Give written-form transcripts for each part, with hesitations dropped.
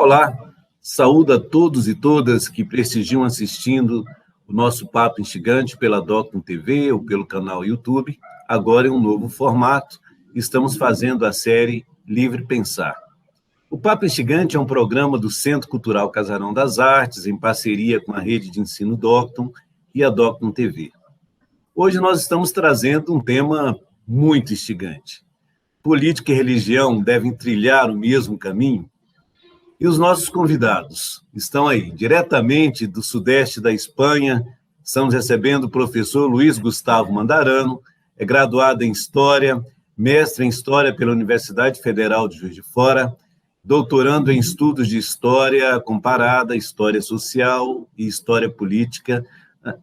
Olá, saúdo a todos e todas que prestigiam assistindo o nosso Papo Instigante pela Doctum TV ou pelo canal YouTube. Agora em um novo formato, estamos fazendo a série Livre Pensar. O Papo Instigante é um programa do Centro Cultural Casarão das Artes, em parceria com a Rede de Ensino Doctum e a Doctum TV. Hoje nós estamos trazendo um tema muito instigante. Política e religião devem trilhar o mesmo caminho? E os nossos convidados estão aí, diretamente do sudeste da Espanha. Estamos recebendo o professor Luiz Gustavo Mandarano, é graduado em História, mestre em História pela Universidade Federal de Juiz de Fora, doutorando em Estudos de História Comparada, História Social e História Política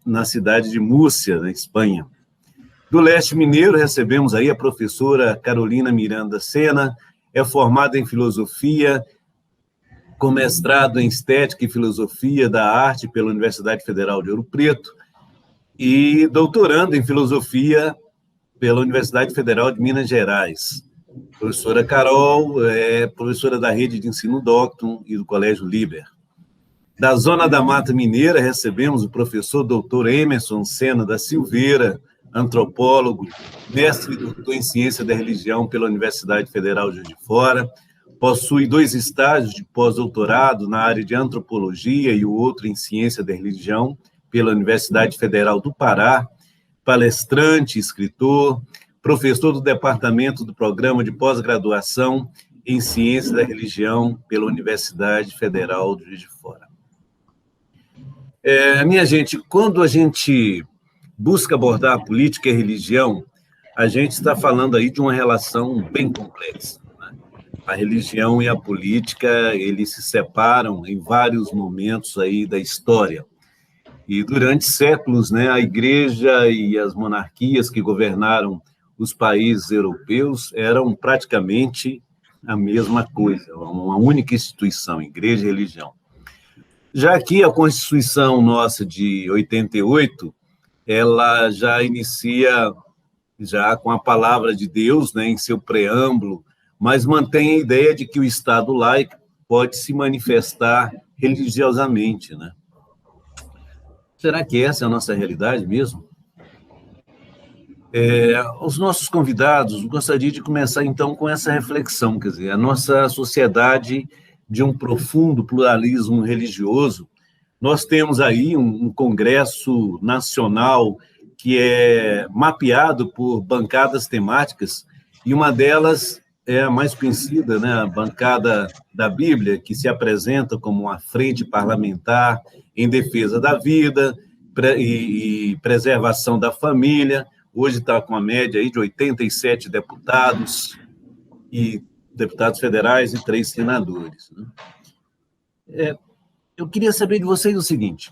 na cidade de Múrcia, na Espanha. Do leste mineiro, recebemos aí a professora Carolina Miranda Sena, é formada em Filosofia, com mestrado em Estética e Filosofia da Arte pela Universidade Federal de Ouro Preto e doutorando em Filosofia pela Universidade Federal de Minas Gerais. Professora Carol é professora da Rede de Ensino Doctum e do Colégio Liber. Da Zona da Mata Mineira, recebemos o professor doutor Emerson Sena da Silveira, antropólogo, mestre e doutor em Ciência da Religião pela Universidade Federal de Juiz de Fora, possui 2 estágios de pós-doutorado na área de Antropologia e o outro em Ciência da Religião pela Universidade Federal do Pará, palestrante, escritor, professor do Departamento do Programa de Pós-Graduação em Ciência da Religião pela Universidade Federal de Juiz de Fora. Minha gente, quando a gente busca abordar a política e a religião, a gente está falando aí de uma relação bem complexa. A religião e a política, eles se separam em vários momentos aí da história. E durante séculos, né, a igreja e as monarquias que governaram os países europeus eram praticamente a mesma coisa, uma única instituição, igreja e religião. Já aqui a Constituição nossa de 88, ela já inicia já com a palavra de Deus, né, em seu preâmbulo, mas mantém a ideia de que o Estado laico pode se manifestar religiosamente, né? Será que essa é a nossa realidade mesmo? Os nossos convidados, gostaria de começar, então, com essa reflexão, quer dizer, a nossa sociedade de um profundo pluralismo religioso, nós temos aí um congresso nacional que é mapeado por bancadas temáticas, e uma delas é a mais conhecida, né, a bancada da Bíblia, que se apresenta como uma frente parlamentar em defesa da vida e preservação da família. Hoje está com a média aí de 87 deputados, e deputados federais e 3 senadores. Eu queria saber de vocês o seguinte: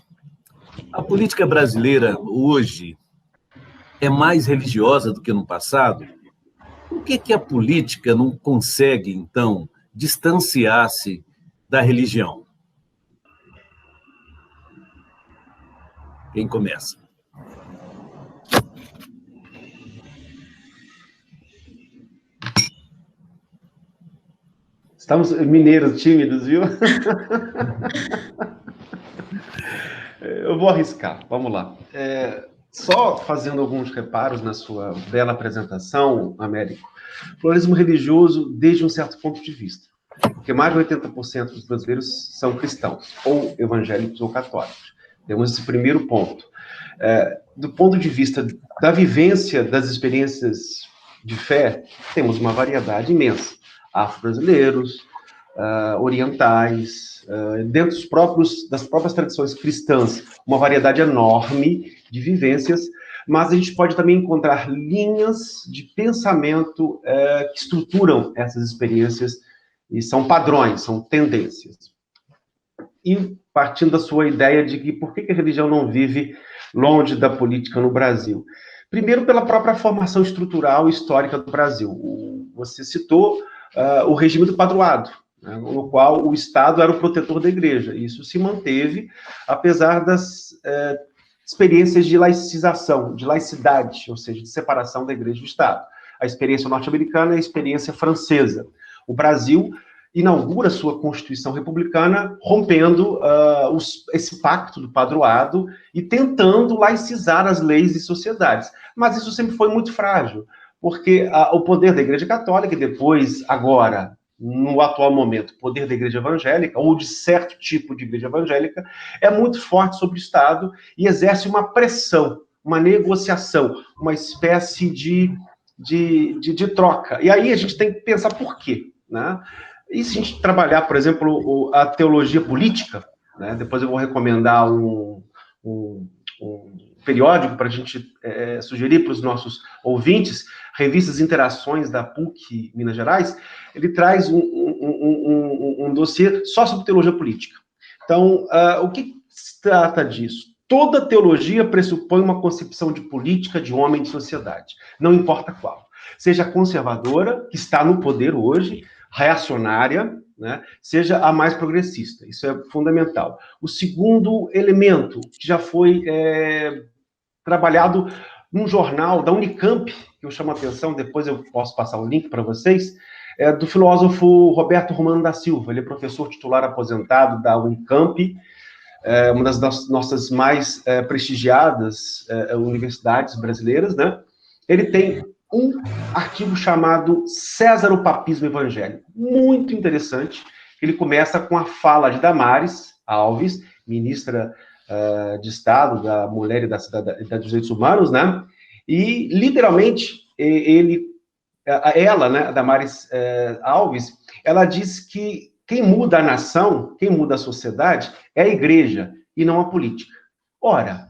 a política brasileira hoje é mais religiosa do que no passado? Por que a política não consegue, então, distanciar-se da religião? Quem começa? Estamos mineiros tímidos, viu? Eu vou arriscar, vamos lá. Só fazendo alguns reparos na sua bela apresentação, Américo, pluralismo religioso desde um certo ponto de vista, porque mais de 80% dos brasileiros são cristãos, ou evangélicos ou católicos. Temos esse primeiro ponto. Do ponto de vista da vivência das experiências de fé, temos uma variedade imensa. Afro-brasileiros, orientais, dentro das próprias tradições cristãs, uma variedade enorme de vivências, mas a gente pode também encontrar linhas de pensamento que estruturam essas experiências e são padrões, são tendências. E partindo da sua ideia de que por que a religião não vive longe da política no Brasil? Primeiro, pela própria formação estrutural e histórica do Brasil. Você citou o regime do padroado, né, no qual o Estado era o protetor da igreja. Isso se manteve, apesar das experiências de laicização, de laicidade, ou seja, de separação da igreja do Estado. A experiência norte-americana e a experiência francesa. O Brasil inaugura sua Constituição Republicana, rompendo esse pacto do padroado e tentando laicizar as leis e sociedades. Mas isso sempre foi muito frágil, porque o poder da Igreja Católica, e depois, agora, no atual momento, o poder da Igreja Evangélica, ou de certo tipo de Igreja Evangélica, é muito forte sobre o Estado e exerce uma pressão, uma negociação, uma espécie de troca. E aí a gente tem que pensar por quê, né? E se a gente trabalhar, por exemplo, a teologia política, né? Depois eu vou recomendar um periódico para a gente sugerir para os nossos ouvintes, Revistas Interações da PUC Minas Gerais, ele traz um dossiê só sobre teologia política. Então, o que se trata disso? Toda teologia pressupõe uma concepção de política, de homem, de sociedade, não importa qual. Seja conservadora, que está no poder hoje, reacionária, né, seja a mais progressista. Isso é fundamental. O segundo elemento, que já foi trabalhado num jornal da Unicamp, que eu chamo a atenção, depois eu posso passar o link para vocês, do filósofo Roberto Romano da Silva. Ele é professor titular aposentado da Unicamp, uma das nossas mais prestigiadas universidades brasileiras, né? Ele tem um artigo chamado César o Papismo Evangélico, muito interessante. Ele começa com a fala de Damares Alves, ministra de Estado da Mulher e dos Direitos Humanos, né? E, literalmente, ela, né, Damares Alves, ela diz que quem muda a nação, quem muda a sociedade, é a igreja e não a política. Ora,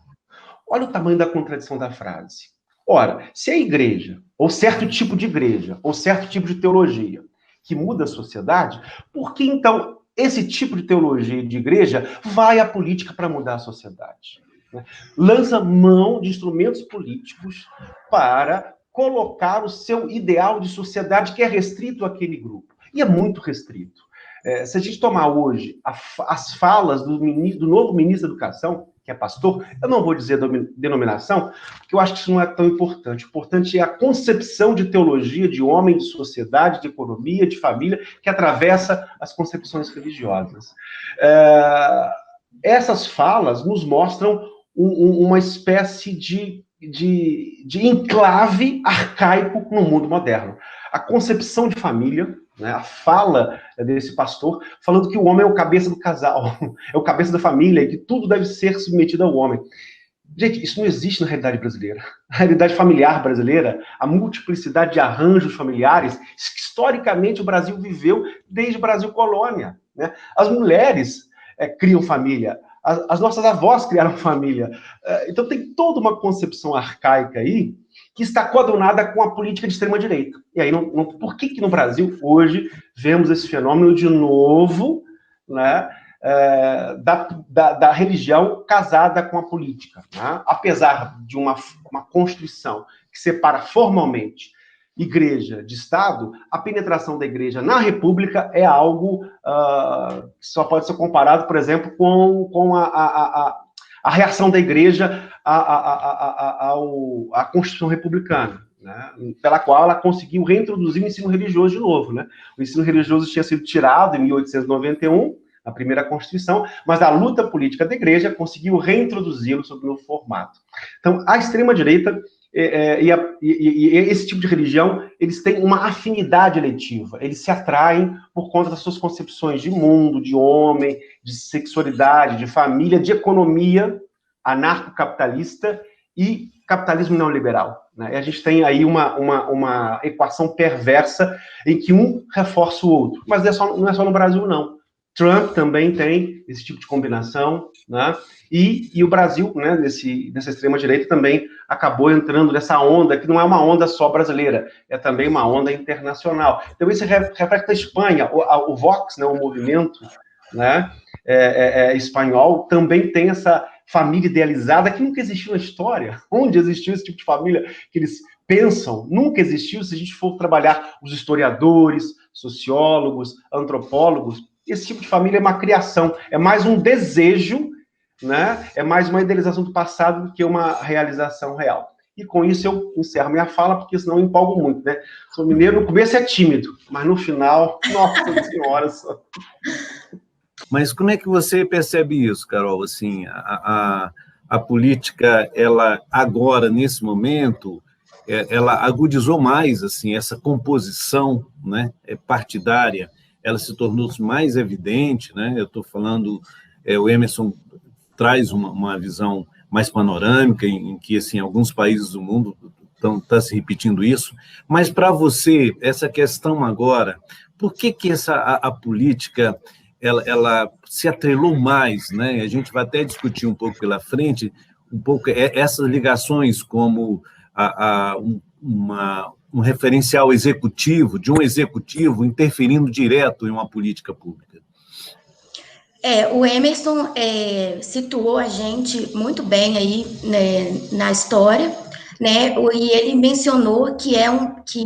olha o tamanho da contradição da frase. Ora, se a igreja, ou certo tipo de igreja, ou certo tipo de teologia, que muda a sociedade, por que então esse tipo de teologia de igreja vai à política para mudar a sociedade? Lança mão de instrumentos políticos para colocar o seu ideal de sociedade que é restrito àquele grupo. E é muito restrito. Se a gente tomar hoje as falas do novo ministro da Educação, que é pastor, eu não vou dizer denominação, porque eu acho que isso não é tão importante. O importante é a concepção de teologia, de homem, de sociedade, de economia, de família, que atravessa as concepções religiosas. Essas falas nos mostram uma espécie de enclave arcaico no mundo moderno. A concepção de família, né, a fala desse pastor, falando que o homem é o cabeça do casal, é o cabeça da família, e que tudo deve ser submetido ao homem. Gente, isso não existe na realidade brasileira. Na realidade familiar brasileira, a multiplicidade de arranjos familiares, que historicamente o Brasil viveu desde o Brasil colônia, né? As mulheres criam família, as nossas avós criaram família. Então tem toda uma concepção arcaica aí, que está coadunada com a política de extrema-direita. E aí, por que no Brasil, hoje, vemos esse fenômeno de novo, né, da religião casada com a política? Né? Apesar de uma Constituição que separa formalmente igreja de Estado, a penetração da igreja na República é algo que só pode ser comparado, por exemplo, com a reação da igreja à Constituição Republicana, né, pela qual ela conseguiu reintroduzir o ensino religioso de novo. Né? O ensino religioso tinha sido tirado em 1891, na primeira Constituição, mas a luta política da igreja conseguiu reintroduzi-lo sob o novo formato. Então, a extrema-direita e esse tipo de religião, eles têm uma afinidade eletiva, eles se atraem por conta das suas concepções de mundo, de homem, de sexualidade, de família, de economia anarcocapitalista e capitalismo neoliberal. Né? E a gente tem aí uma equação perversa em que um reforça o outro. Mas não é só no Brasil, não. Trump também tem esse tipo de combinação, né? E o Brasil, né, nessa extrema-direita, também acabou entrando nessa onda, que não é uma onda só brasileira, é também uma onda internacional. Então, isso reflete a Espanha, o Vox, né, o movimento, né, espanhol, também tem essa família idealizada que nunca existiu na história. Onde existiu esse tipo de família que eles pensam? Nunca existiu. Se a gente for trabalhar os historiadores, sociólogos, antropólogos, esse tipo de família é uma criação, é mais um desejo, né? É mais uma idealização do passado do que uma realização real. E com isso eu encerro minha fala, porque senão eu empolgo muito, né? Sou mineiro, no começo é tímido, mas no final, nossa senhora... Mas como é que você percebe isso, Carol? Assim, a política, ela agora, nesse momento, ela agudizou mais assim, essa composição, né, partidária, ela se tornou mais evidente, né? Eu estou falando, o Emerson traz uma visão mais panorâmica, em que assim, alguns países do mundo estão se repetindo isso, mas para você, essa questão agora, por que a política ela se atrelou mais, né? A gente vai até discutir um pouco pela frente, um pouco essas ligações como um referencial executivo, de um executivo interferindo direto em uma política pública. O Emerson situou a gente muito bem aí, né, na história, né? E ele mencionou que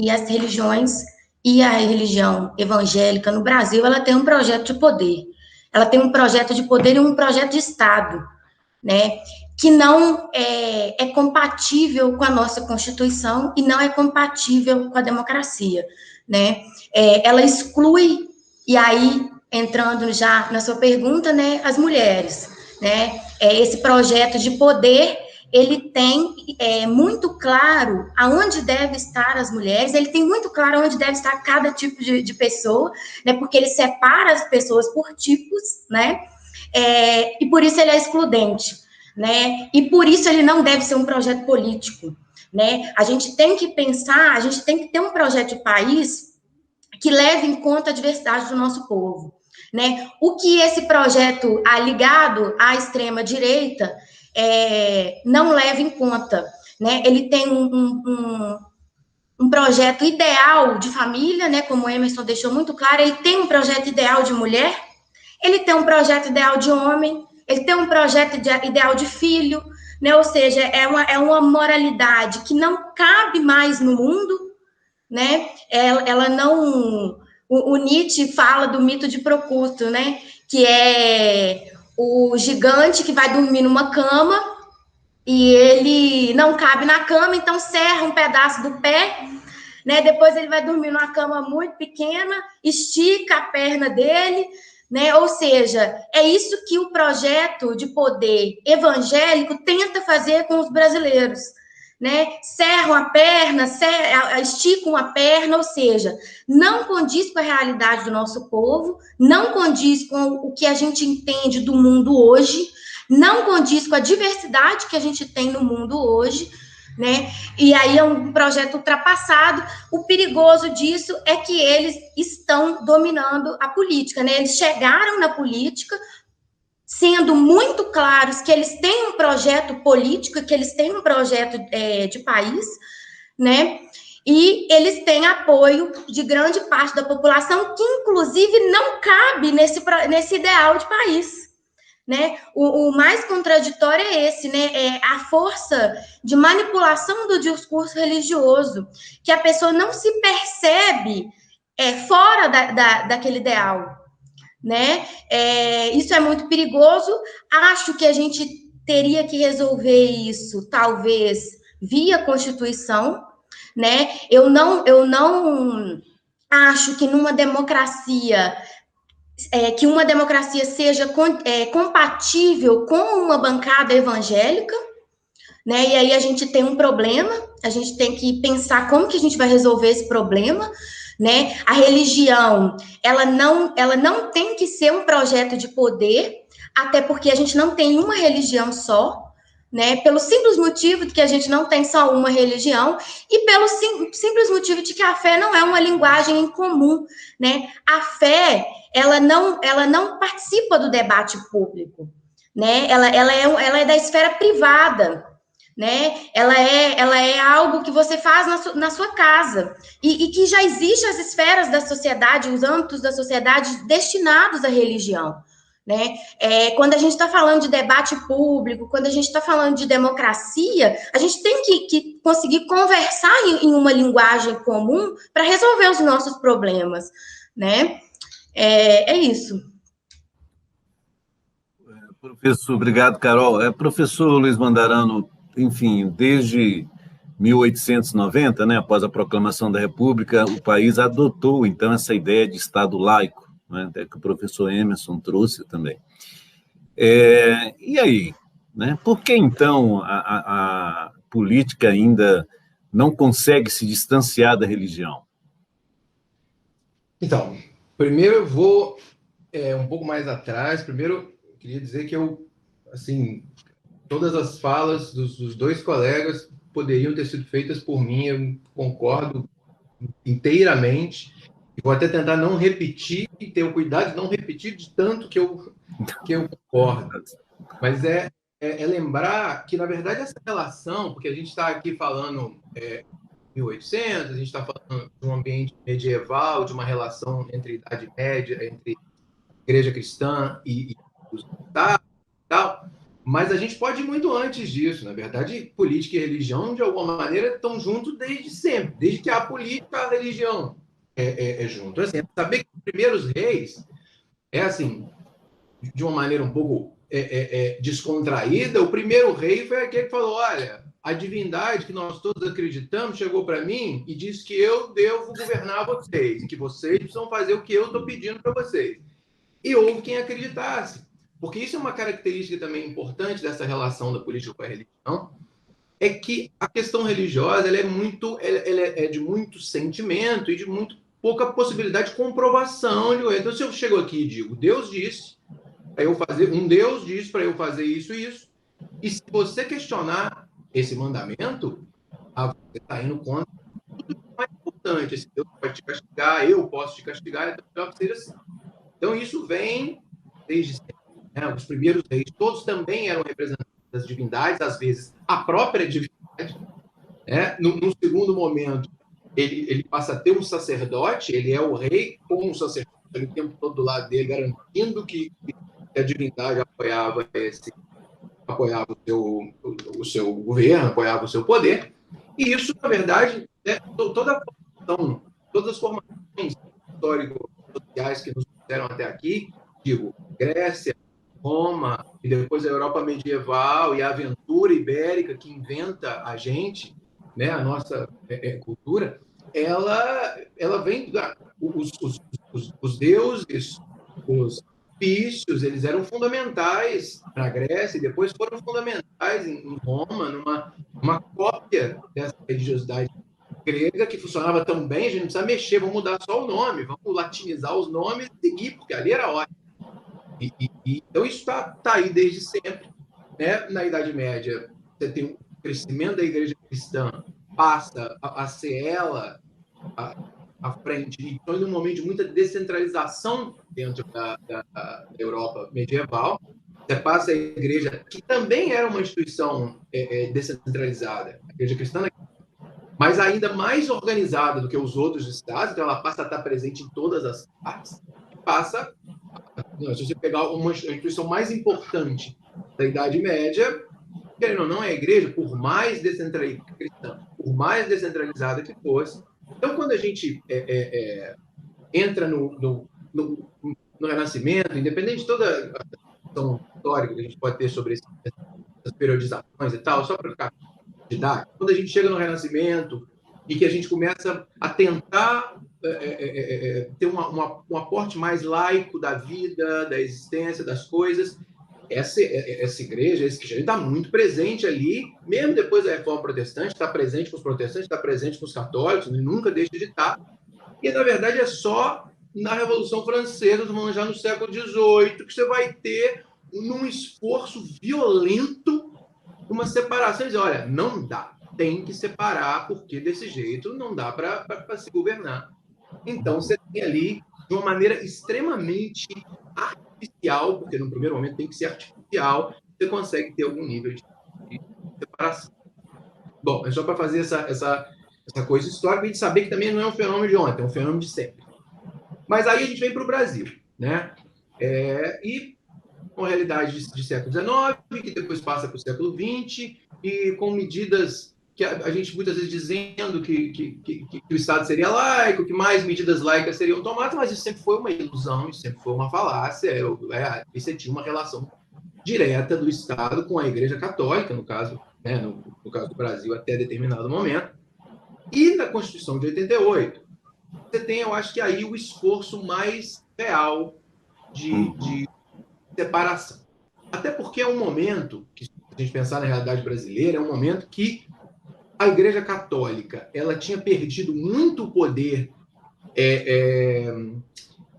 as religiões e a religião evangélica no Brasil, ela tem um projeto de poder. Ela tem um projeto de poder e um projeto de Estado, né? Que não é compatível com a nossa Constituição e não é compatível com a democracia, né? Ela exclui, e aí, entrando já na sua pergunta, né, as mulheres, né? Esse projeto de poder, ele tem muito claro aonde deve estar as mulheres, ele tem muito claro onde deve estar cada tipo de pessoa, né? Porque ele separa as pessoas por tipos, né? E por isso ele é excludente, né? E por isso ele não deve ser um projeto político, né? A gente tem que pensar, a gente tem que ter um projeto de país que leve em conta a diversidade do nosso povo, né? O que esse projeto ligado à extrema direita não leva em conta, né? Ele tem um projeto ideal de família, né? Como o Emerson deixou muito claro, ele tem um projeto ideal de mulher, ele tem um projeto ideal de homem, ele tem um projeto ideal de filho, né? Ou seja, é uma moralidade que não cabe mais no mundo, né? Ela não... O Nietzsche fala do mito de Procurso, né? Que é o gigante que vai dormir numa cama e ele não cabe na cama, então serra um pedaço do pé, né? Depois ele vai dormir numa cama muito pequena, estica a perna dele, né? Ou seja, é isso que o projeto de poder evangélico tenta fazer com os brasileiros, né? Serram a perna, esticam a perna, ou seja, não condiz com a realidade do nosso povo, não condiz com o que a gente entende do mundo hoje, não condiz com a diversidade que a gente tem no mundo hoje, né? E aí é um projeto ultrapassado. O perigoso disso é que eles estão dominando a política, né? Eles chegaram na política sendo muito claros que eles têm um projeto político, que eles têm um projeto de país, né? E eles têm apoio de grande parte da população, que inclusive não cabe nesse ideal de país, né? O mais contraditório é esse, né? É a força de manipulação do discurso religioso, que a pessoa não se percebe fora daquele ideal, né? Isso é muito perigoso. Acho que a gente teria que resolver isso, talvez, via Constituição, né? Eu não acho que numa democracia... que uma democracia seja compatível com uma bancada evangélica, né? E aí a gente tem um problema, a gente tem que pensar como que a gente vai resolver esse problema, né? A religião, ela não tem que ser um projeto de poder, até porque a gente não tem uma religião só, né? Pelo simples motivo de que a gente não tem só uma religião e pelo simples motivo de que a fé não é uma linguagem em comum, né? A fé, ela não participa do debate público, né? Ela é da esfera privada, né? Ela é algo que você faz na sua casa e que já existem as esferas da sociedade, os âmbitos da sociedade destinados à religião, né? Quando a gente está falando de debate público, quando a gente está falando de democracia, a gente tem que conseguir conversar em uma linguagem comum para resolver os nossos problemas, né? É isso. Professor, obrigado, Carol. Professor Luiz Mandarano, enfim, desde 1890, né, após a proclamação da República, o país adotou, então, essa ideia de Estado laico, né, que o professor Emerson trouxe também. E aí? Né? Por que, então, a política ainda não consegue se distanciar da religião? Então, primeiro eu vou um pouco mais atrás. Primeiro, eu queria dizer que assim, todas as falas dos dois colegas poderiam ter sido feitas por mim, eu concordo inteiramente. E vou até tentar não repetir, e ter o cuidado de não repetir de tanto que eu concordo. Mas é lembrar que, na verdade, essa relação, porque a gente está aqui falando 1800, a gente está falando de um ambiente medieval, de uma relação entre Idade Média, entre Igreja Cristã e os Estados e tal, mas a gente pode ir muito antes disso. Na verdade, política e religião, de alguma maneira, estão juntos desde sempre, desde que a política e a religião é junto. Assim, saber que os primeiros reis assim, de uma maneira um pouco descontraída, o primeiro rei foi aquele que falou: olha, a divindade que nós todos acreditamos chegou para mim e disse que eu devo governar vocês, que vocês precisam fazer o que eu estou pedindo para vocês. E houve quem acreditasse. Porque isso é uma característica também importante dessa relação da política com a religião, é que a questão religiosa ela é de muito sentimento e de muito pouca possibilidade de comprovação. Então, se eu chego aqui e digo, Deus disse para eu fazer, um Deus disse para eu fazer isso e isso, e se você questionar esse mandamento, você está indo contra tudo que é mais importante. Esse Deus pode te castigar, eu posso te castigar, então melhor que seja assim. Então, isso vem desde sempre. Né? Os primeiros reis, todos também eram representantes das divindades, às vezes a própria divindade. Né? No segundo momento, ele passa a ter um sacerdote, ele é o rei com um sacerdote o tempo todo do lado dele, garantindo que a divindade apoiava o seu governo, apoiava o seu poder. E isso, na verdade, todas as formações histórico-sociais que nos fizeram até aqui, digo, Grécia, Roma, e depois a Europa medieval e a aventura ibérica que inventa a gente, né, a nossa cultura, ela vem... Os deuses, os pícios, eles eram fundamentais para a Grécia e depois foram fundamentais em Roma, numa cópia dessa religiosidade grega que funcionava tão bem, a gente não precisa mexer, vamos mudar só o nome, vamos latinizar os nomes e seguir, porque ali era ótimo. Então, isso está aí desde sempre. Né? Na Idade Média, você tem um crescimento da Igreja Cristã, passa a ser ela à frente, e então, em um momento de muita descentralização dentro da Europa medieval, você passa a Igreja, que também era uma instituição descentralizada, a Igreja Cristã, mas ainda mais organizada do que os outros estados, então ela passa a estar presente em todas as partes, se você pegar uma instituição mais importante da Idade Média, querendo ou não, é a Igreja, por mais descentralizada que fosse. Então, quando a gente entra no Renascimento, independente de toda a questão histórica que a gente pode ter sobre essas periodizações e tal, só para ficar didático, quando a gente chega no Renascimento e que a gente começa a tentar ter um aporte mais laico da vida, da existência, das coisas, essa igreja, esse cristianismo está muito presente ali, mesmo depois da Reforma Protestante, está presente com os protestantes, está presente com os católicos, nunca deixa de estar. E, na verdade, é só na Revolução Francesa, já no século XVIII, que você vai ter, num esforço violento, uma separação. Dizer, olha, não dá, tem que separar, porque desse jeito não dá para se governar. Então, você tem ali, de uma maneira extremamente artificial, porque no primeiro momento tem que ser artificial, você consegue ter algum nível de separação. Bom, é só para fazer essa coisa histórica, a gente saber que também não é um fenômeno de ontem, é um fenômeno de sempre. Mas aí a gente vem para o Brasil, né? E com a realidade de século XIX, que depois passa para o século XX, e com medidas que a gente muitas vezes dizendo que o Estado seria laico, que mais medidas laicas seriam tomadas, mas isso sempre foi uma ilusão, isso sempre foi uma falácia. Você tinha uma relação direta do Estado com a Igreja Católica, no caso né, no caso do Brasil, até determinado momento. E na Constituição de 88, você tem, eu acho que aí, o esforço mais real de separação. Até porque é um momento, que, se a gente pensar na realidade brasileira, é um momento que a Igreja Católica ela tinha perdido muito o poder.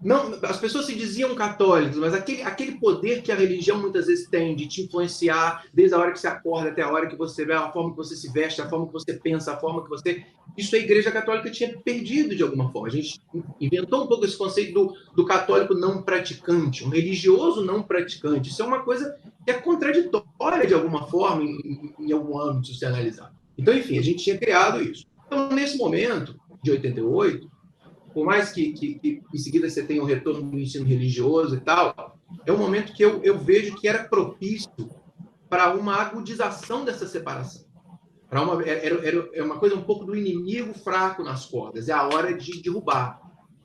Não, as pessoas se diziam católicos, mas aquele poder que a religião muitas vezes tem de te influenciar desde a hora que você acorda até a hora que você vê, a forma que você se veste, a forma que você pensa, a forma que você... Isso a Igreja Católica tinha perdido de alguma forma. A gente inventou um pouco esse conceito do católico não praticante, um religioso não praticante. Isso é uma coisa que é contraditória de alguma forma em algum âmbito, se você analisar. Então, enfim, a gente tinha criado isso. Então, nesse momento, de 88, por mais que em seguida você tenha o retorno do ensino religioso e tal, é um momento que eu vejo que era propício para uma agudização dessa separação. Era uma coisa um pouco do inimigo fraco nas cordas, é a hora de derrubar.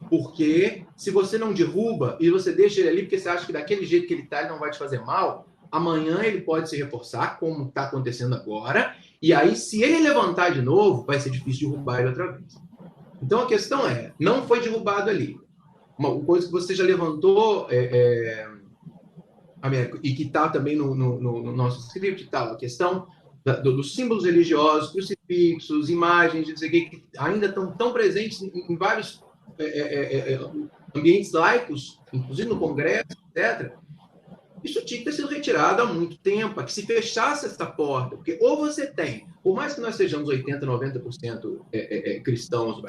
Porque se você não derruba e você deixa ele ali porque você acha que daquele jeito que ele está ele não vai te fazer mal, amanhã ele pode se reforçar, como está acontecendo agora, e aí se ele levantar de novo, vai ser difícil derrubar ele outra vez. Então, a questão não foi derrubado ali. Uma coisa que você já levantou, e que está também no nosso script, a questão dos símbolos religiosos, crucifixos, imagens, que ainda estão tão presentes em vários ambientes laicos, inclusive no Congresso, etc., isso tinha que ter sido retirado há muito tempo, que se fechasse essa porta, porque ou você tem, por mais que nós sejamos 80%, 90% cristãos,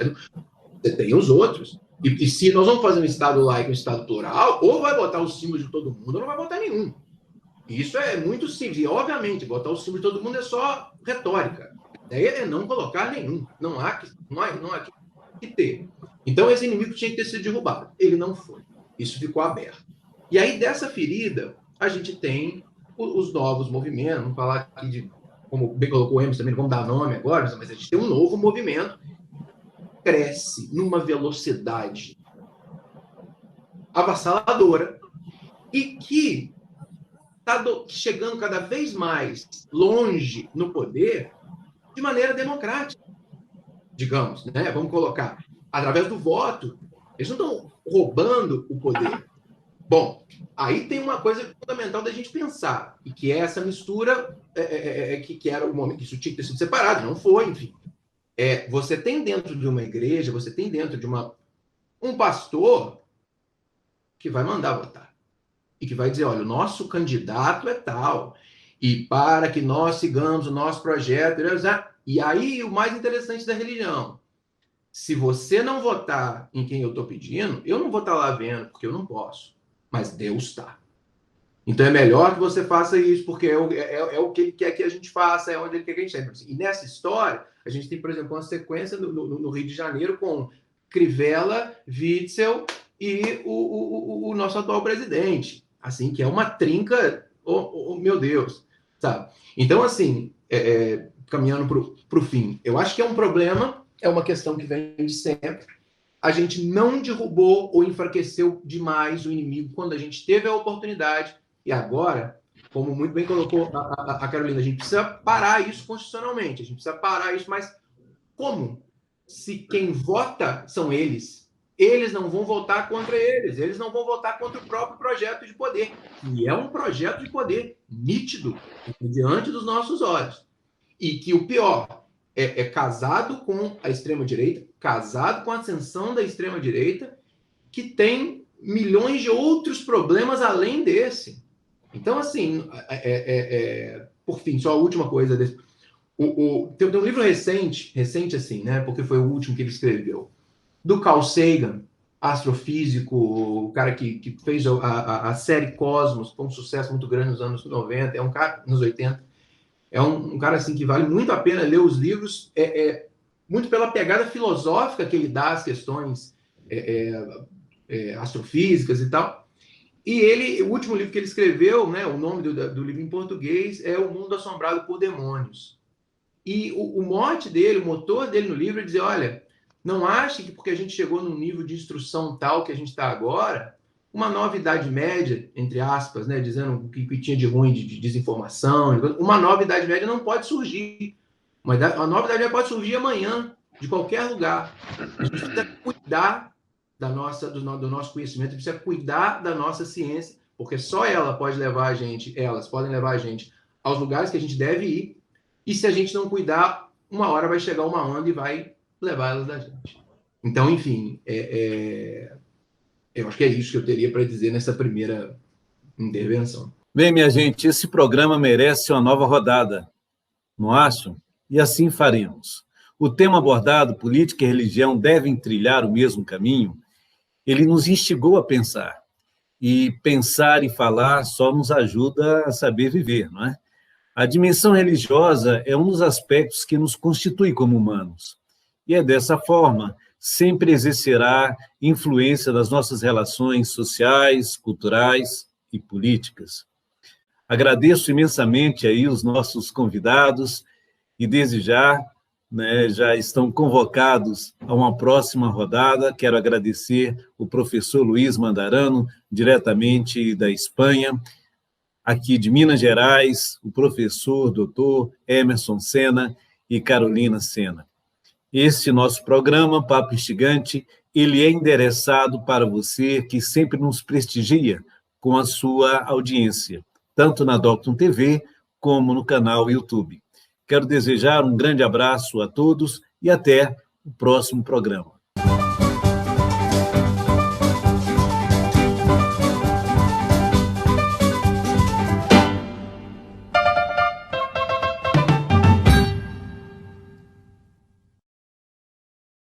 você tem os outros, e se nós vamos fazer um Estado laico, um Estado plural, ou vai botar o símbolo de todo mundo, ou não vai botar nenhum. Isso é muito simples, e obviamente, botar o símbolo de todo mundo é só retórica, a ideia é não colocar nenhum, não há que ter. Então esse inimigo tinha que ter sido derrubado, ele não foi, isso ficou aberto. E aí, dessa ferida, a gente tem os novos movimentos, vamos falar aqui de, como bem colocou o Emerson também, vamos dar nome agora, mas a gente tem um novo movimento que cresce numa velocidade avassaladora e que está chegando cada vez mais longe no poder de maneira democrática, digamos, né? Vamos colocar, através do voto. Eles não estão roubando o poder. Bom, aí tem uma coisa fundamental da gente pensar, e que é essa mistura, que era o momento que isso tinha que ter sido separado, não foi, enfim. Você tem dentro de uma igreja, você tem dentro de um pastor que vai mandar votar, e que vai dizer, olha, o nosso candidato é tal, e para que nós sigamos o nosso projeto, e aí o mais interessante da religião, se você não votar em quem eu estou pedindo, eu não vou estar lá vendo, porque eu não posso. Mas Deus está. Então é melhor que você faça isso, porque é o que ele quer que a gente faça, é onde ele quer que a gente esteja. E nessa história, a gente tem, por exemplo, uma sequência no Rio de Janeiro com Crivella, Witzel e o nosso atual presidente. Assim, que é uma trinca, meu Deus, sabe? Então, assim, caminhando para o fim, eu acho que é um problema, é uma questão que vem de sempre. A gente não derrubou ou enfraqueceu demais o inimigo quando a gente teve a oportunidade. E agora, como muito bem colocou a Carolina, a gente precisa parar isso constitucionalmente. A gente precisa parar isso, mas como? Se quem vota são eles. Eles não vão votar contra eles. Eles não vão votar contra o próprio projeto de poder. E é um projeto de poder nítido diante dos nossos olhos. E que o pior é casado com a extrema-direita, casado com a ascensão da extrema-direita, que tem milhões de outros problemas além desse. Então, assim, por fim, só a última coisa desse. Tem um livro recente assim, né? Porque foi o último que ele escreveu, do Carl Sagan, astrofísico, o cara que fez a série Cosmos, foi um sucesso muito grande nos anos 90, é um cara nos 80. É um cara assim que vale muito a pena ler os livros, muito pela pegada filosófica que ele dá às questões astrofísicas e tal. E o último livro que ele escreveu, né, o nome do livro em português é O Mundo Assombrado por Demônios. E o mote dele, o motor dele no livro é dizer, olha, não ache que porque a gente chegou num nível de instrução tal que a gente está agora, uma nova Idade Média, entre aspas, né, dizendo o que tinha de ruim de desinformação. Uma nova Idade Média não pode surgir. A nova Idade Média pode surgir amanhã, de qualquer lugar. A gente precisa cuidar do nosso conhecimento, precisa cuidar da nossa ciência, porque só ela pode levar a gente, elas podem levar a gente aos lugares que a gente deve ir, e se a gente não cuidar, uma hora vai chegar uma onda e vai levar elas da gente. Então, enfim, eu acho que é isso que eu teria para dizer nessa primeira intervenção. Bem, minha gente, esse programa merece uma nova rodada, não acham? E assim faremos. O tema abordado, política e religião, devem trilhar o mesmo caminho. Ele nos instigou a pensar. E pensar e falar só nos ajuda a saber viver, não é? A dimensão religiosa é um dos aspectos que nos constitui como humanos. E é dessa forma, sempre exercerá influência nas nossas relações sociais, culturais e políticas. Agradeço imensamente aí os nossos convidados e desde já, né, já estão convocados a uma próxima rodada. Quero agradecer o professor Luiz Mandarano, diretamente da Espanha, aqui de Minas Gerais, o professor doutor Emerson Sena e Carolina Sena. Este nosso programa, Papo Instigante, ele é endereçado para você que sempre nos prestigia com a sua audiência, tanto na Doctum TV como no canal YouTube. Quero desejar um grande abraço a todos e até o próximo programa.